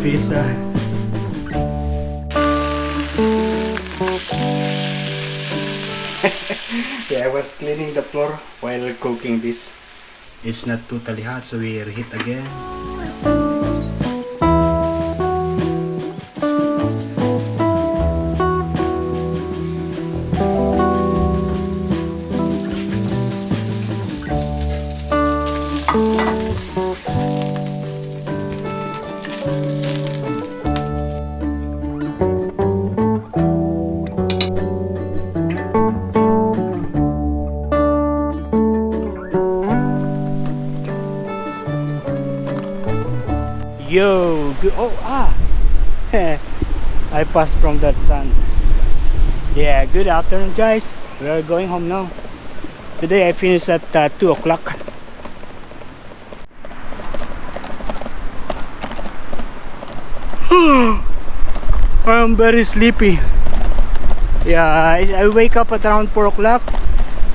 pizza. Yeah, I was cleaning the floor while cooking this. It's not totally hot, so we reheat again. Yo, good. Oh, I passed from that sun. Yeah, good afternoon, guys. We are going home now. Today I finished at 2 o'clock. I'm very sleepy. Yeah, I wake up at around 4 o'clock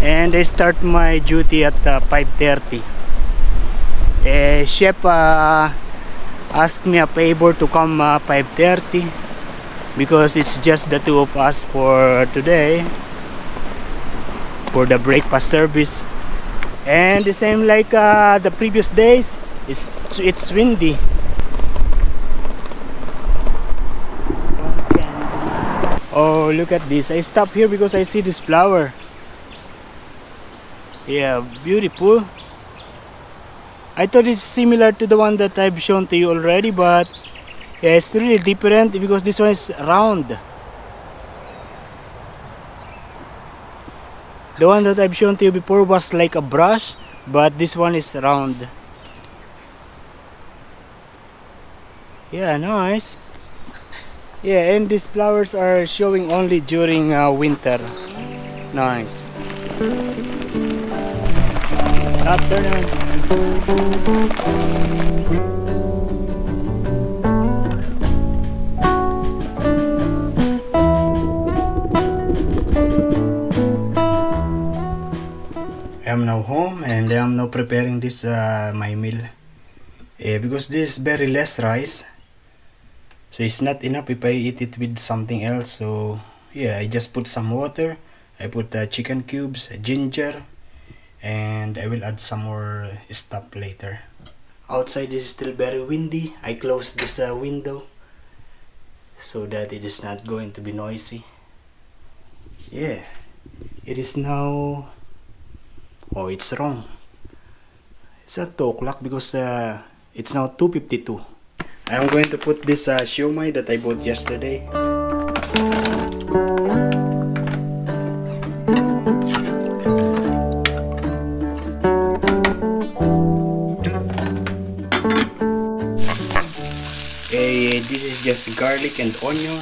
and I start my duty at 5:30. Chef asked me a favor to come 5:30 because it's just the two of us for today for the breakfast service. And the same like the previous days, it's windy. Oh, look at this. I stop here because I see this flower. Yeah, beautiful. I thought it's similar to the one that I've shown to you already, but yeah, it's really different because this one is round. The one that I've shown to you before was like a brush, but this one is round. Yeah, nice. Yeah, and these flowers are showing only during winter. Nice. Afternoon. I am now home and I am now preparing this my meal. Because this is very less rice, so it's not enough if I eat it with something else. So yeah, I just put some water. I put chicken cubes, ginger, and I will add some more stuff later. Outside is still very windy. I closed this window so that it is not going to be noisy. Yeah, it is now, oh, it's wrong, it's at 2 o'clock because it's now 2:52. I'm going to put this siomai that I bought yesterday. This is just garlic and onion.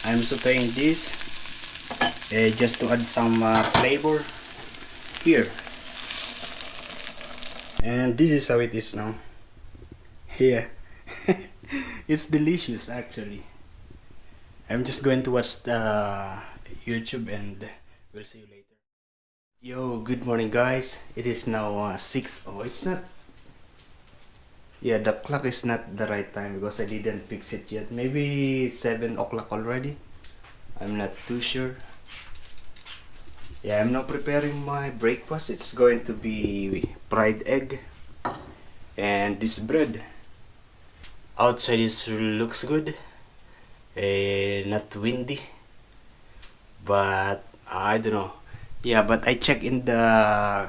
I'm sauteing this just to add some flavor here. And this is how it is now. Yeah. It's delicious actually. I'm just going to watch the YouTube and we'll see you later. Yo, good morning guys. It is now 6. Oh, it's not. Yeah, the clock is not the right time because I didn't fix it yet. Maybe 7 o'clock already. I'm not too sure. Yeah, I'm now preparing my breakfast. It's going to be fried egg and this bread. Outside looks good. Not windy, but I don't know. Yeah, but I check in the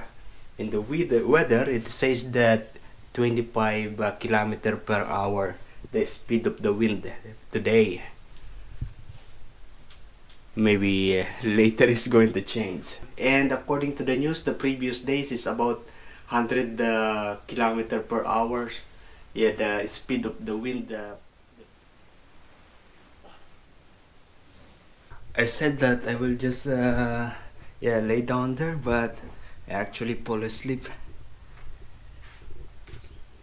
weather. It says that 25 kilometer per hour the speed of the wind today. Maybe later is going to change. And according to the news, the previous days is about 100 kilometer per hour. Yeah, the speed of the wind. I said that I will just yeah, lay down there, but I actually fall asleep.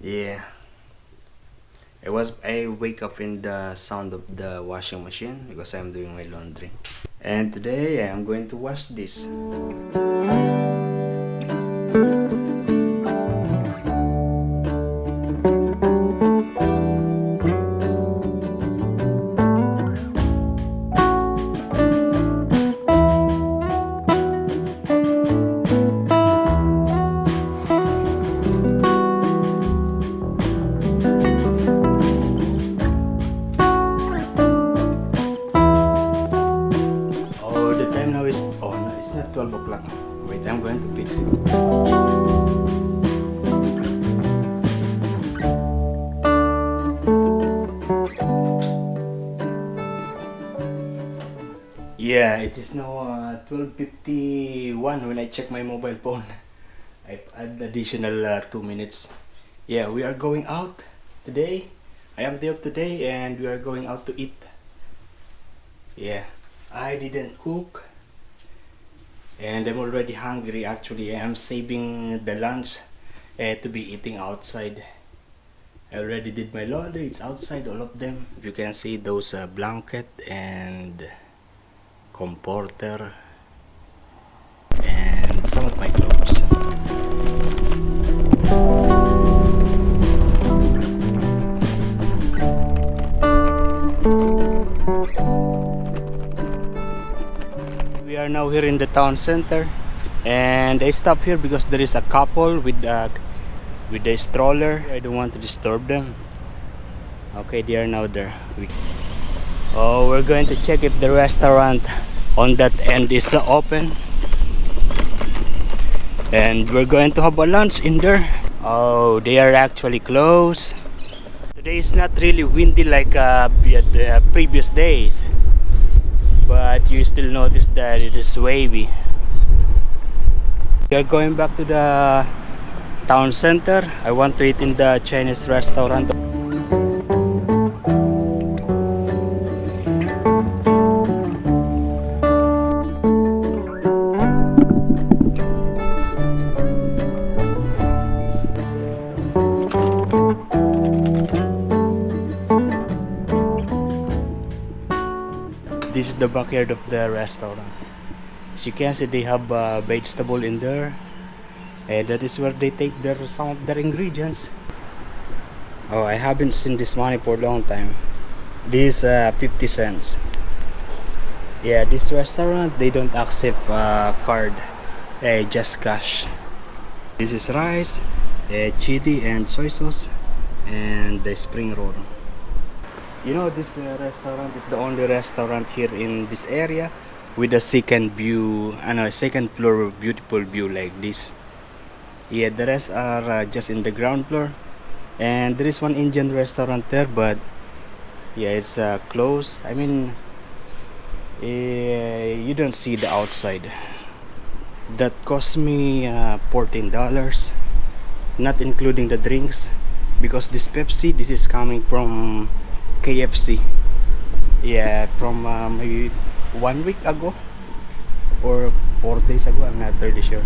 Yeah, I wake up in the sound of the washing machine because I'm doing my laundry. And today I'm going to wash this. Yeah, it is now 12:51 when I check my mobile phone. I add additional 2 minutes. Yeah, we are going out today. I am day off today and we are going out to eat. Yeah, I didn't cook and I'm already hungry. Actually, I am saving the lunch to be eating outside. I already did my laundry. It's outside, all of them. You can see those blanket and comforter and some of my clothes. We are now here in the town center and I stop here because there is a couple with a stroller. I don't want to disturb them. Okay, they are now there. Oh, we're going to check if the restaurant on that end is open, and we're going to have a lunch in there. Oh, they are actually closed. Today is not really windy like the previous days, but you still notice that it is wavy. We are going back to the town center. I want to eat in the Chinese restaurant. This is the backyard of the restaurant. As you can see, they have vegetable in there, and that is where they take some of their ingredients. Oh, I haven't seen this money for a long time. This 50 cents. Yeah, this restaurant they don't accept card, just cash. This is rice, chili and soy sauce, and the spring roll. You know, this restaurant is the only restaurant here in this area with a second view, second floor beautiful view like this. Yeah, the rest are just in the ground floor, and there is one Indian restaurant there, but yeah, it's closed. I mean, you don't see the outside. That cost me $14, not including the drinks, because this Pepsi, this is coming from KFC. Yeah, from maybe 1 week ago or 4 days ago, I'm not really sure.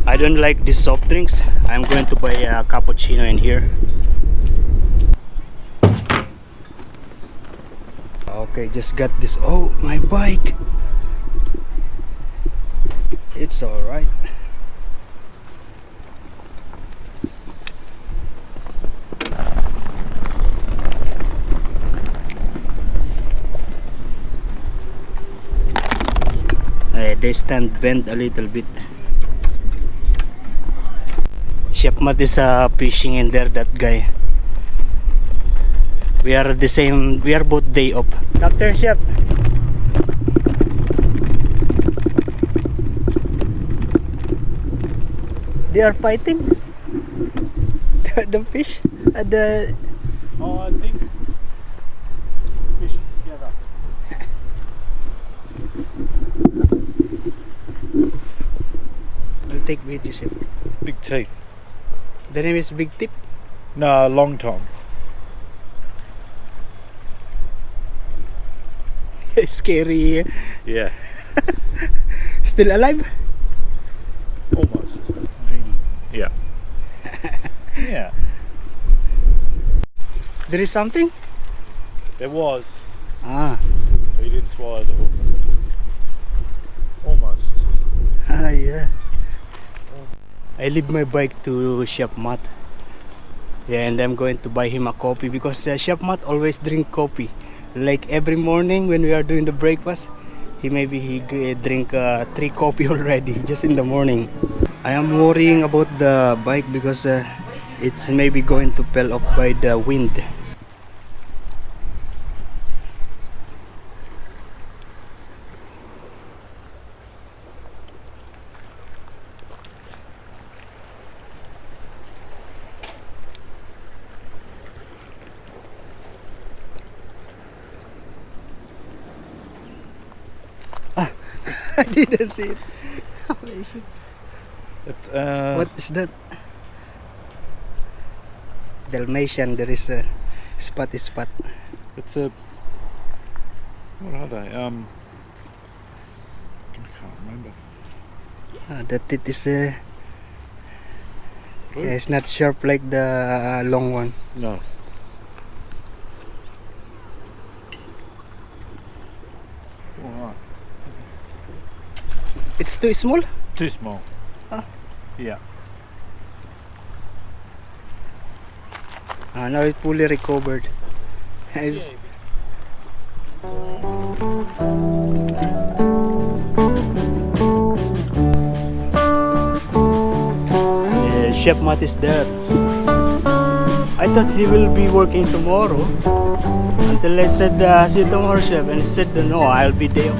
I don't like these soft drinks. I'm going to buy a cappuccino in here. Okay, just got this. Oh, my bike. It's alright. They stand bent a little bit. Chef Matt is fishing in there, that guy. We are the same, we are both day off. Captain Chef. They are fighting? The fish? The... Oh, I think fish together. I'll take video, Chef. Big teeth. The name is Big Tip? No, Long Tom. Scary. Yeah. Still alive? Almost. Yeah. Yeah. There is something? There was. Ah. But he didn't swallow the hook. Almost. Ah, yeah. I leave my bike to Chef Matt. Yeah, and I'm going to buy him a coffee because Chef Matt always drink coffee. Like every morning when we are doing the breakfast, he drink 3 coffee already just in the morning. I am worrying about the bike because it's maybe going to fell off by the wind. I didn't see it. What is it? It's What is that? Dalmatian. There is a spot. It's a. What are they? I can't remember. That it is a. Blue? Yeah, it's not sharp like the long one. No. Alright. It's too small. Too small. Ah. Yeah. Now it's fully recovered. Chef Matt is there. I thought he will be working tomorrow. Until I said, see you tomorrow, chef. And he said, no, I'll be there.